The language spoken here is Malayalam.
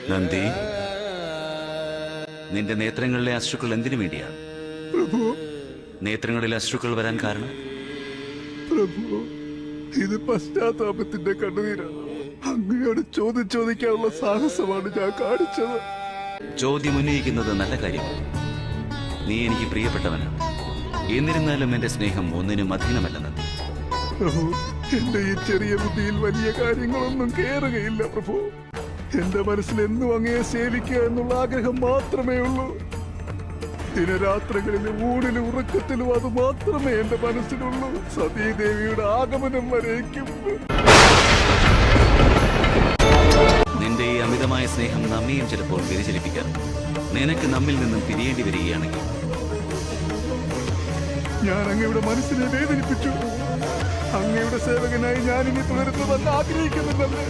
നന്ദി, നിന്റെ നേത്രങ്ങളിലെ അശ്രുക്കൾ എന്തിനു വേണ്ടിയാണ്? പ്രഭു, നേത്രങ്ങളിലെ അശ്രുക്കൾ വരാൻ കാരണം? പ്രഭു, ഇത് പശ്ചാത്താപത്തിന്റെ കണ്ണുനീരാണ്. അങ്ങയോട് ചോദിക്കാനുള്ള സാഹസമാണ് ഞാൻ കാണിച്ചത്. ചോദ്യം ഉന്നയിക്കുന്നത് നല്ല കാര്യമാണ്. നീ എനിക്ക് പ്രിയപ്പെട്ടവനാണ്. എന്നിരുന്നാലും എന്റെ സ്നേഹം ഒന്നിനും അധീനമല്ല നന്ദി. പ്രഭു, എന്റെ ഈ ചെറിയ ബുദ്ധിയിൽ വലിയ കാര്യങ്ങളൊന്നും കേറുകയില്ല പ്രഭു. എന്റെ മനസ്സിൽ എന്നും അങ്ങയെ സേവിക്കുക എന്നുള്ള ആഗ്രഹം മാത്രമേ ഉള്ളൂ. ദിനരാത്രങ്ങളിലും ഊണിലും ഉറക്കത്തിലും അത് മാത്രമേ എന്റെ മനസ്സിലുള്ളൂ. സതീദേവിയുടെ ആഗമനം വരേക്കും. നിന്റെ ഈ അമിതമായ സ്നേഹം നമ്മയും ചിലപ്പോൾ വ്യതിചലിപ്പിക്കാം. നിനക്ക് നമ്മിൽ നിന്നും പിരിയേണ്ടി വരികയാണെങ്കിൽ ഞാൻ അങ്ങയുടെ മനസ്സിനെ വേദനിപ്പിച്ചു. അങ്ങയുടെ സേവകനായി ഞാൻ ഇനി തുടരുന്നതല്ല ആഗ്രഹിക്കുന്നുണ്ടല്ലേ.